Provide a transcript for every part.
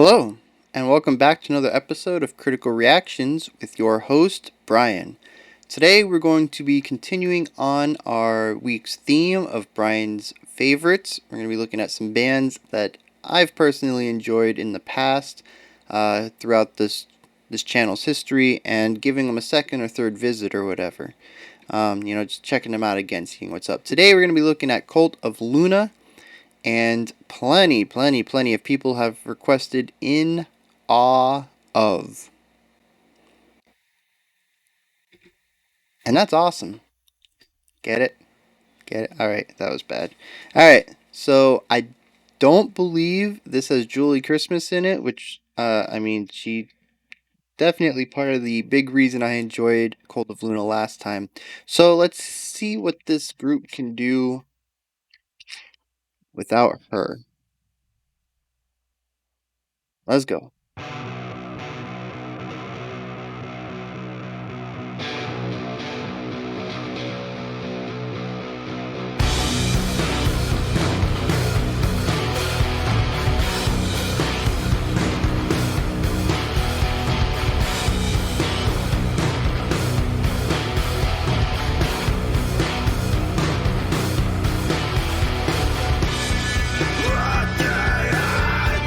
Hello, and welcome back to another episode of Critical Reactions with your host, Bryan. Today we're going to be continuing on our week's theme of Bryan's favorites. We're going to be looking at some bands that I've personally enjoyed in the past throughout this channel's history and giving them a second or third visit or whatever. Just checking them out again, seeing what's up. Today we're going to be looking at Cult of Luna. And plenty of people have requested In Awe Of. And that's awesome. Get it? Get it? Alright, that was bad. Alright, so I don't believe this has Julie Christmas in it, which, she definitely part of the big reason I enjoyed Cult of Luna last time. So let's see what this group can do without her. Let's go.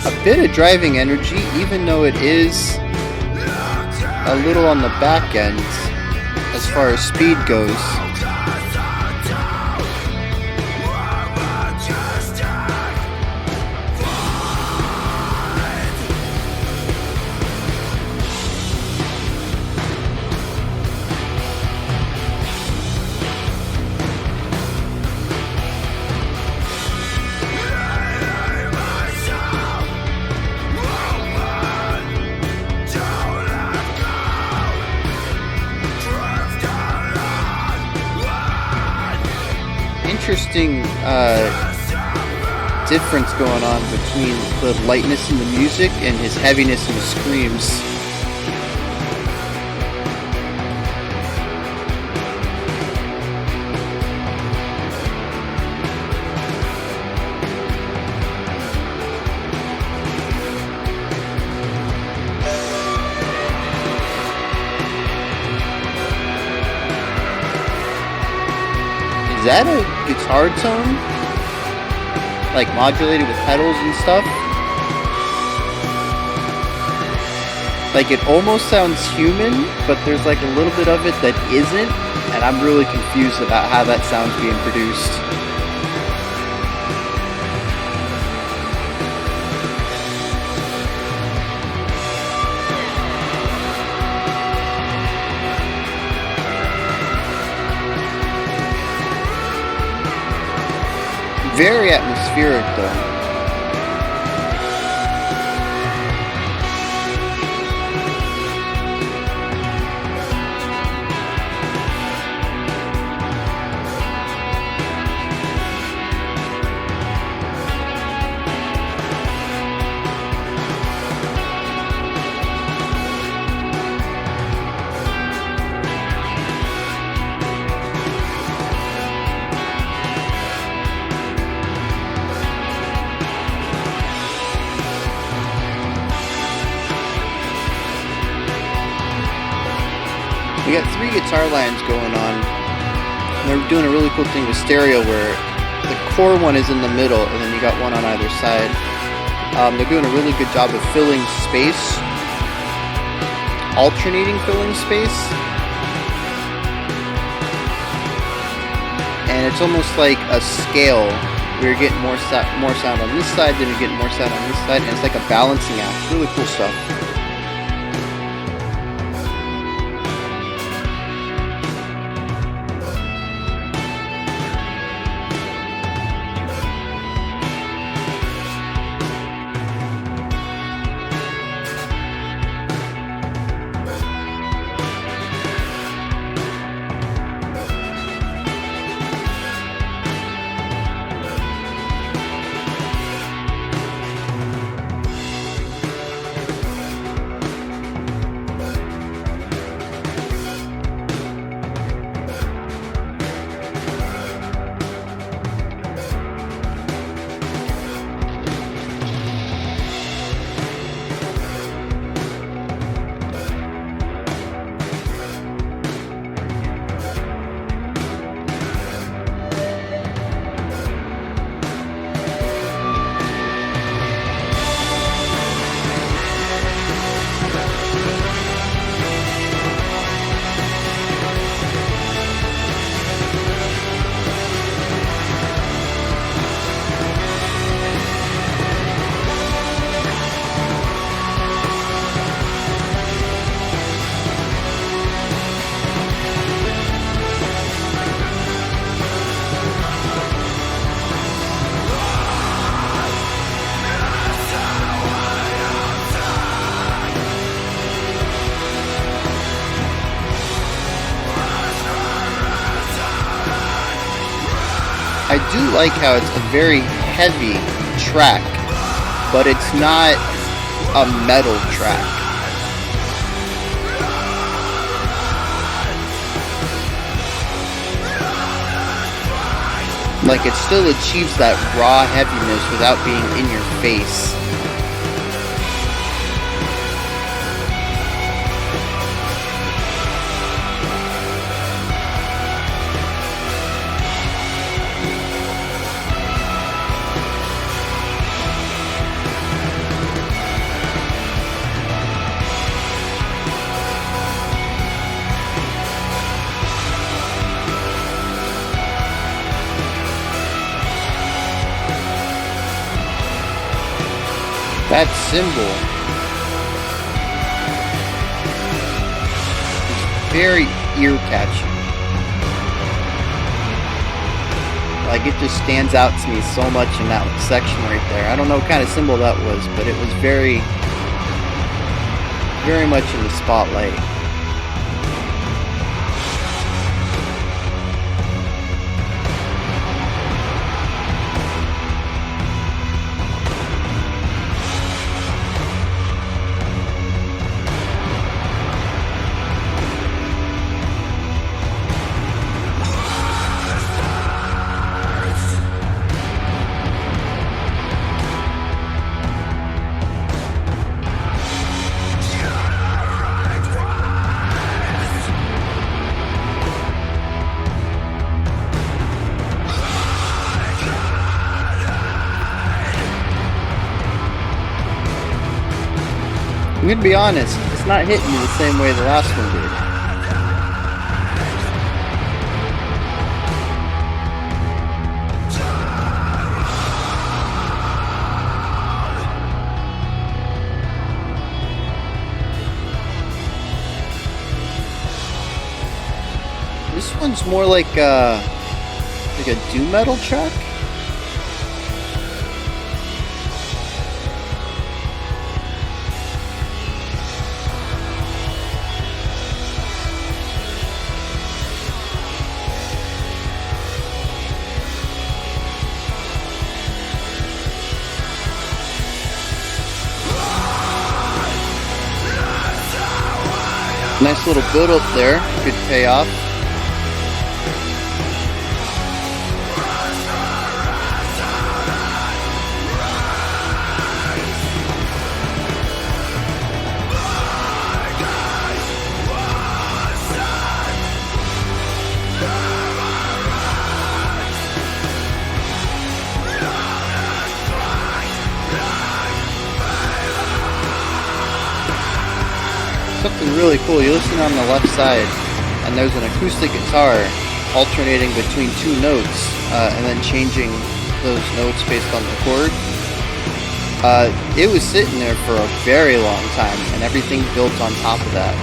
A bit of driving energy, even though it is a little on the back end as far as speed goes. Interesting difference going on between the lightness in the music and his heaviness in the screams. Is that a guitar tone? Like modulated with pedals and stuff? Like it almost sounds human, but there's like a little bit of it that isn't, and I'm really confused about how that sound's being produced. Very atmospheric though. We got three guitar lines going on. And they're doing a really cool thing with stereo where the core one is in the middle and then you got one on either side. They're doing a really good job of filling space, alternating filling space. And it's almost like a scale where you're getting more sound on this side, then you're getting more sound on this side, and it's like a balancing act. Really cool stuff. like how it's a very heavy track, but it's not a metal track. Like, it still achieves that raw heaviness without being in your face. That cymbal is very ear-catching. Like, it just stands out to me so much in that section right there. I don't know what kind of cymbal that was, but it was very, very much in the spotlight. I'm gonna be honest, it's not hitting me the same way the last one did. This one's more like a doom metal track. Nice little build up there, good payoff. Something really cool, you listen on the left side and there's an acoustic guitar alternating between two notes and then changing those notes based on the chord. It was sitting there for a very long time and everything built on top of that.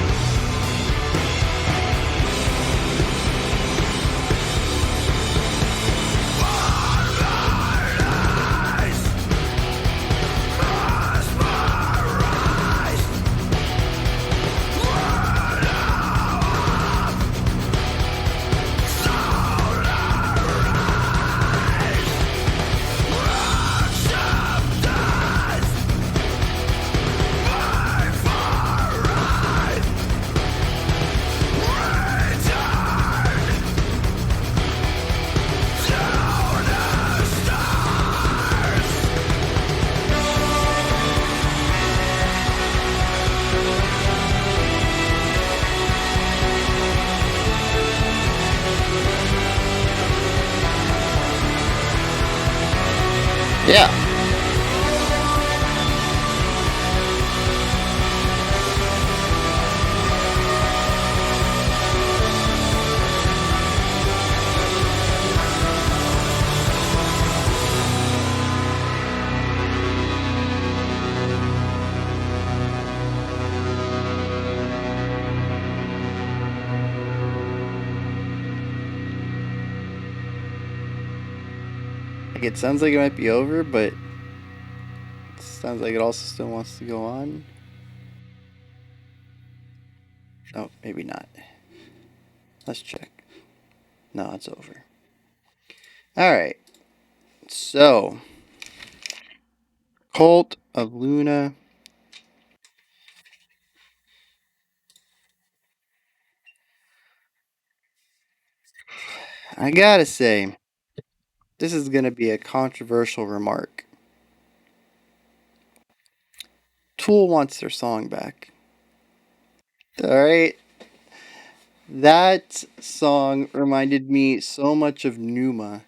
Yeah. Like, it sounds like it might be over, but it sounds like it also still wants to go on. Oh, maybe not. Let's check. No, it's over. Alright. So, Cult of Luna. I gotta say, this is gonna be a controversial remark. Tool wants their song back. Alright? That song reminded me so much of Numa.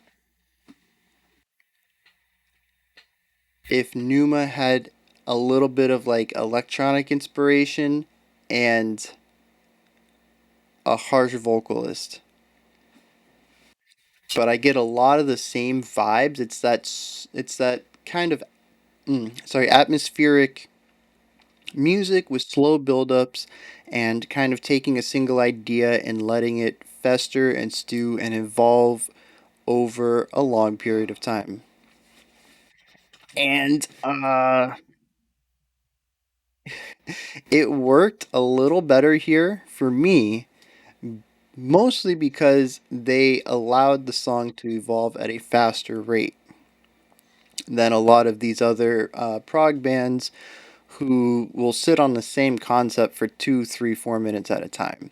If Numa had a little bit of like electronic inspiration and a harsh vocalist. But I get a lot of the same vibes. It's that kind of atmospheric music with slow build-ups and kind of taking a single idea and letting it fester and stew and evolve over a long period of time. And it worked a little better here for me, mostly because they allowed the song to evolve at a faster rate than a lot of these other prog bands who will sit on the same concept for 2, 3, 4 minutes at a time.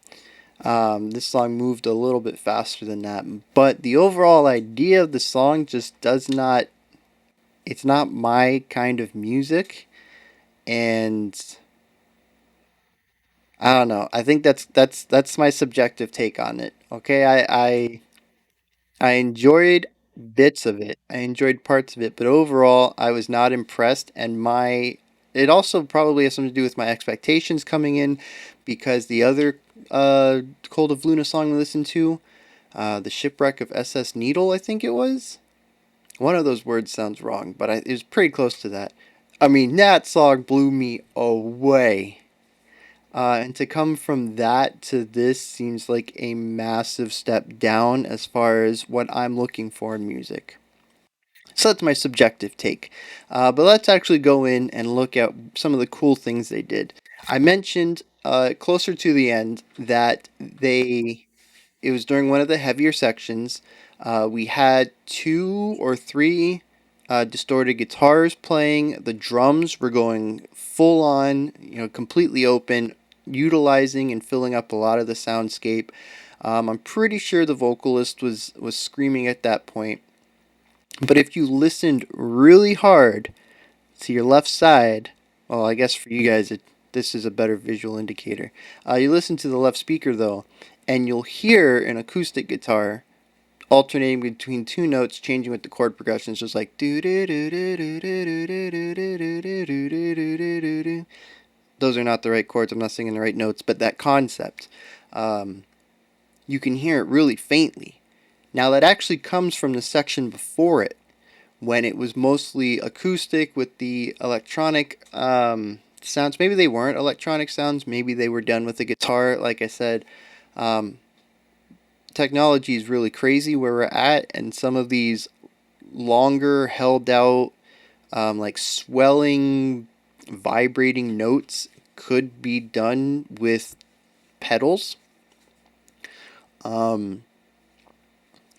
This song moved a little bit faster than that, but the overall idea of the song just does not. It's not my kind of music, and I don't know. I think that's my subjective take on it. Okay, I enjoyed bits of it. I enjoyed parts of it, but overall, I was not impressed. And my it also probably has something to do with my expectations coming in, because the other Cold of Luna song we listened to, the shipwreck of SS Needle, I think it was. One of those words sounds wrong, but it was pretty close to that. I mean, that song blew me away. And to come from that to this seems like a massive step down as far as what I'm looking for in music. So that's my subjective take. But let's actually go in and look at some of the cool things they did. I mentioned closer to the end that it was during one of the heavier sections. We had 2 or 3 distorted guitars playing. The drums were going full on, completely open, utilizing and filling up a lot of the soundscape. I'm pretty sure the vocalist was screaming at that point. But if you listened really hard to your left side, well, I guess for you guys, this is a better visual indicator. You listen to the left speaker though, and you'll hear an acoustic guitar alternating between 2 notes, changing with the chord progressions, just like do do do do do do do do do do do do do. Those are not the right chords. I'm not singing the right notes, but that concept, you can hear it really faintly. Now that actually comes from the section before it, when it was mostly acoustic with the electronic sounds. Maybe they weren't electronic sounds. Maybe they were done with the guitar. Like I said, um, technology is really crazy where we're at, and some of these longer, held out, like swelling, vibrating notes could be done with pedals. Um,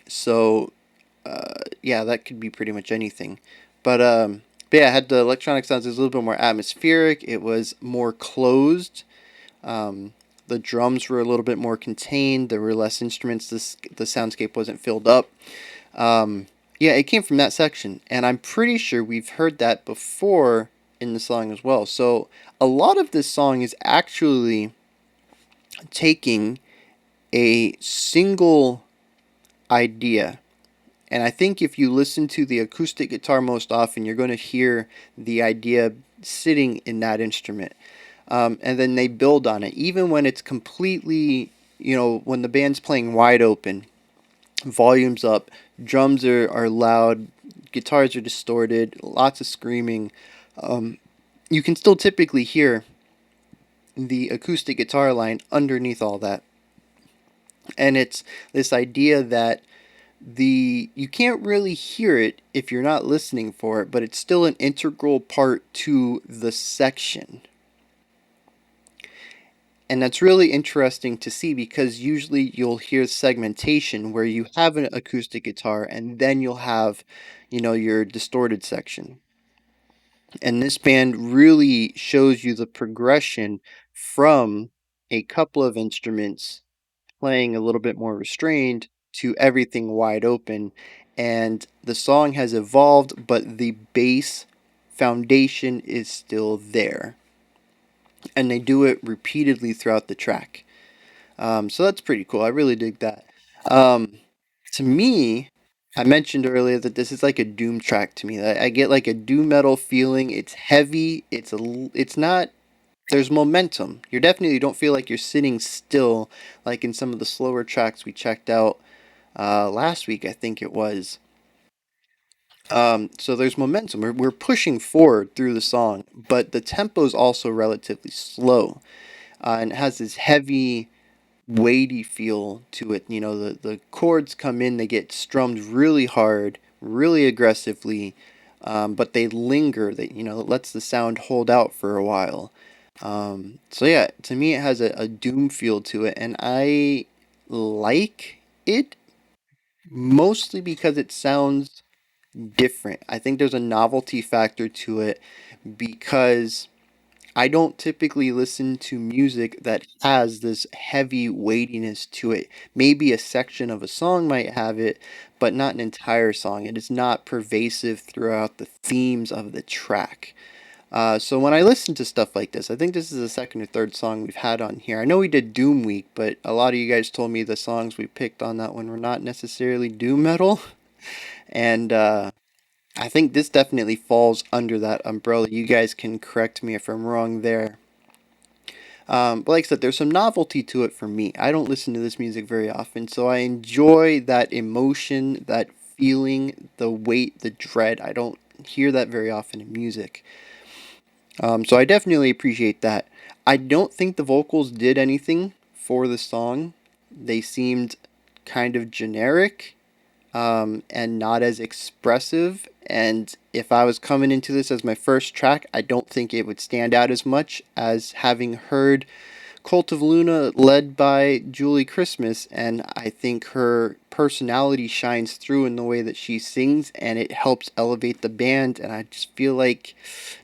so yeah, that could be pretty much anything. But yeah, it had the electronic sounds. It was a little bit more atmospheric. It was more closed. Um, the drums were a little bit more contained. There were less instruments. The soundscape wasn't filled up. Yeah, it came from that section, and I'm pretty sure we've heard that before in the song as well. So a lot of this song is actually taking a single idea. And I think if you listen to the acoustic guitar most often, you're going to hear the idea sitting in that instrument. And then they build on it. Even when it's completely, when the band's playing wide open, volumes up, drums are loud, guitars are distorted, lots of screaming, you can still typically hear the acoustic guitar line underneath all that. And it's this idea that you can't really hear it if you're not listening for it, but it's still an integral part to the section. And that's really interesting to see because usually you'll hear segmentation where you have an acoustic guitar and then you'll have, your distorted section. And this band really shows you the progression from a couple of instruments playing a little bit more restrained to everything wide open. And the song has evolved, but the bass foundation is still there. And they do it repeatedly throughout the track. So that's pretty cool. I really dig that. Um, to me, I mentioned earlier that this is like a doom track to me. I get like a doom metal feeling. It's heavy. It's not. There's momentum. You definitely don't feel like you're sitting still, like in some of the slower tracks we checked out last week. I think it was. So there's momentum. We're pushing forward through the song, but the tempo is also relatively slow, and it has this heavy weighty feel to it. The chords come in, they get strummed really hard, really aggressively, but they linger. It lets the sound hold out for a while. So yeah, to me, it has a doom feel to it, and I like it mostly because it sounds different. I think there's a novelty factor to it because I don't typically listen to music that has this heavy weightiness to it. Maybe a section of a song might have it, but not an entire song. It is not pervasive throughout the themes of the track. So when I listen to stuff like this, I think this is the second or third song we've had on here. I know we did Doom Week, but a lot of you guys told me the songs we picked on that one were not necessarily doom metal. And I think this definitely falls under that umbrella. You guys can correct me if I'm wrong there. But like I said, there's some novelty to it for me. I don't listen to this music very often, so I enjoy that emotion, that feeling, the weight, the dread. I don't hear that very often in music. So I definitely appreciate that. I don't think the vocals did anything for the song. They seemed kind of generic and not as expressive. And if I was coming into this as my first track, I don't think it would stand out as much as having heard Cult of Luna led by Julie Christmas. And I think her personality shines through in the way that she sings, and it helps elevate the band. And I just feel like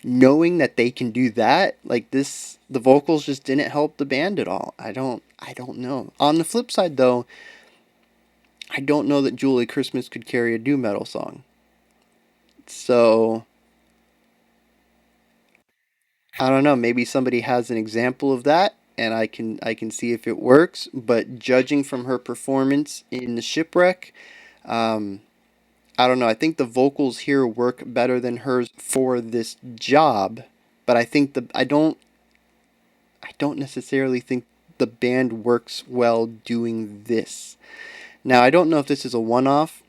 knowing that they can do that, like this, the vocals just didn't help the band at all. I don't know. On the flip side, though, I don't know that Julie Christmas could carry a doom metal song. So I don't know. Maybe somebody has an example of that, and I can see if it works. But judging from her performance in the shipwreck, um, I don't know. I think the vocals here work better than hers for this job. But I don't necessarily think the band works well doing this. Now I don't know if this is a one-off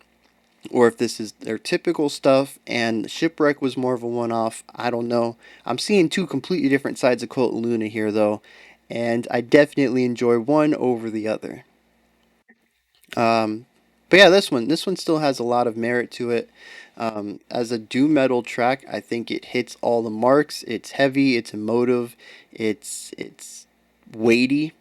or if this is their typical stuff and Shipwreck was more of a one off. I don't know. I'm seeing two completely different sides of Cult Luna here, though, and I definitely enjoy one over the other. Um, but yeah, this one still has a lot of merit to it. As a doom metal track, I think it hits all the marks. It's heavy, it's emotive, it's weighty,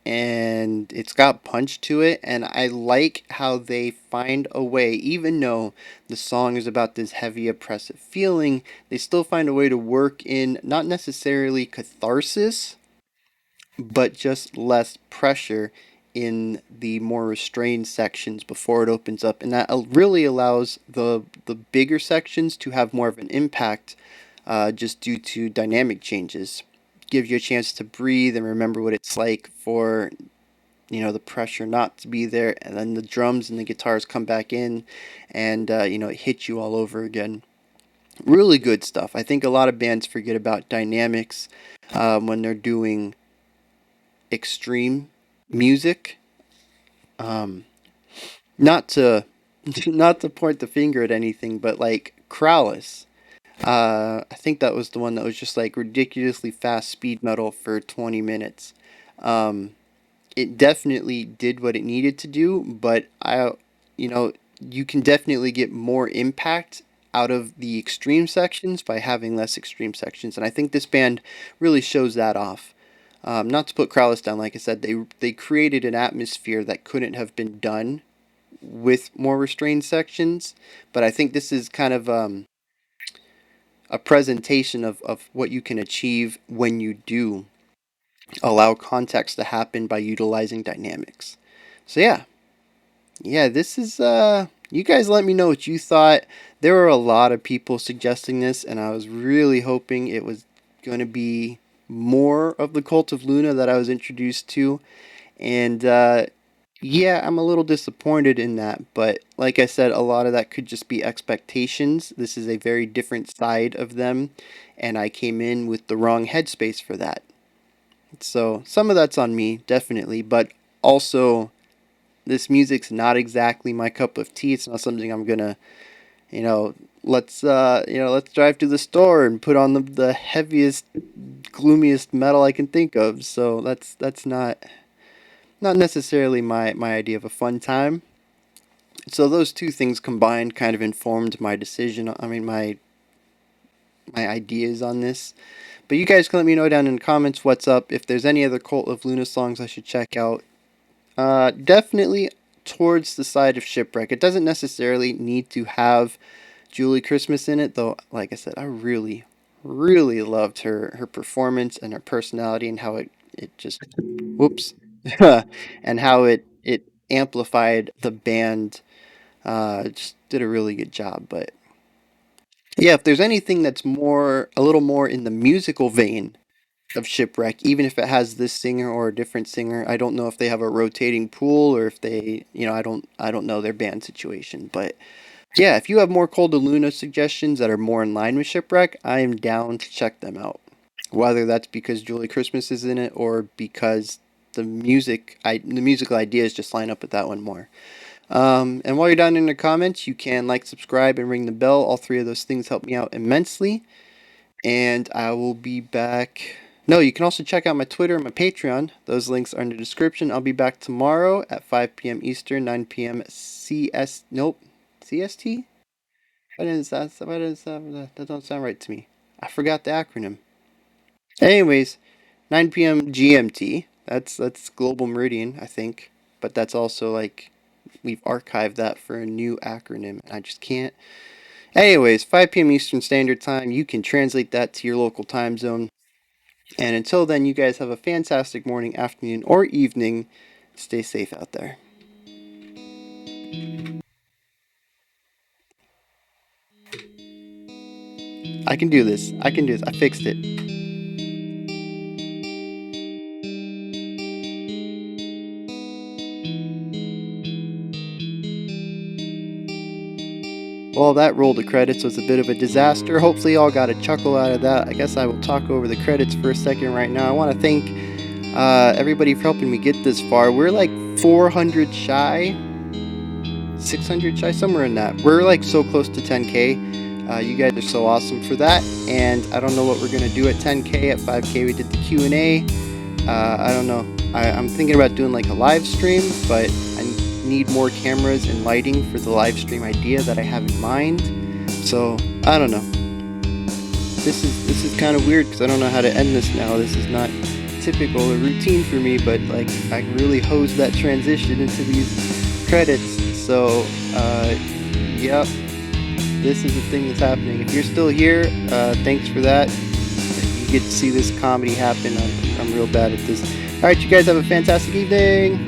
and it's got punch to it, and I like how they find a way, even though the song is about this heavy oppressive feeling, they still find a way to work in not necessarily catharsis, but just less pressure in the more restrained sections before it opens up, and that really allows the bigger sections to have more of an impact, just due to dynamic changes. Give you a chance to breathe and remember what it's like for the pressure not to be there, and then the drums and the guitars come back in, and it hits you all over again. Really good stuff. I think a lot of bands forget about dynamics when they're doing extreme music. Um, not to not to point the finger at anything, but like Krallis. I think that was the one that was just like ridiculously fast speed metal for 20 minutes. Um, it definitely did what it needed to do, but you know, you can definitely get more impact out of the extreme sections by having less extreme sections, and I think this band really shows that off. Not to put Krallis down, like I said, they created an atmosphere that couldn't have been done with more restrained sections. But I think this is kind of a presentation of what you can achieve when you do allow context to happen by utilizing dynamics. So yeah, this is you guys let me know what you thought. There were a lot of people suggesting this, and I was really hoping it was going to be more of the Cult of Luna that I was introduced to. And yeah, I'm a little disappointed in that, but like I said, a lot of that could just be expectations. This is a very different side of them, and I came in with the wrong headspace for that. So some of that's on me, definitely, but also this music's not exactly my cup of tea. It's not something I'm gonna, you know, let's drive to the store and put on the heaviest, gloomiest metal I can think of. So that's not necessarily my idea of a fun time. So those two things combined kind of informed my decision. I mean my ideas on this. But you guys can let me know down in the comments what's up. If there's any other Cult of Luna songs I should check out, definitely towards the side of Shipwreck. It doesn't necessarily need to have Julie Christmas in it, though. Like I said, I really, really loved her performance and her personality and how it just whoops and how it amplified the band. Just did a really good job. But yeah, if there's anything that's a little more in the musical vein of Shipwreck, even if it has this singer or a different singer. I don't know if they have a rotating pool or if they, I don't know their band situation. But yeah, if you have more Cold of Luna suggestions that are more in line with Shipwreck, I am down to check them out. Whether that's because Julie Christmas is in it or because the musical ideas just line up with that one more. And while you're down in the comments, you can like, subscribe, and ring the bell. All three of those things help me out immensely. And I will be back. No, you can also check out my Twitter and my Patreon. Those links are in the description. I'll be back tomorrow at 5 p.m. Eastern, 9 p.m. CST? That don't sound right to me. I forgot the acronym. Anyways, 9 p.m. GMT. That's Global Meridian, I think. But that's also like we've archived that for a new acronym, and I just can't. Anyways, 5 p.m. Eastern Standard Time. You can translate that to your local time zone. And until then, you guys have a fantastic morning, afternoon, or evening. Stay safe out there. I can do this. I can do this. I fixed it. Well, that roll to credits was a bit of a disaster. Hopefully, y'all got a chuckle out of that. I guess I will talk over the credits for a second right now. I want to thank everybody for helping me get this far. We're like 400 shy, 600 shy, somewhere in that. We're like so close to 10K. You guys are so awesome for that. And I don't know what we're gonna do at 10K. At 5K, we did the Q&A. I don't know. I'm thinking about doing like a live stream, but I need more cameras and lighting for the live stream idea that I have in mind. So I don't know. This is kind of weird because I don't know how to end this now. This is not typical or routine for me, but like I really hosed that transition into these credits. So yep, this is the thing that's happening. If you're still here, thanks for that. You get to see this comedy happen. I'm real bad at this. All right, you guys have a fantastic evening.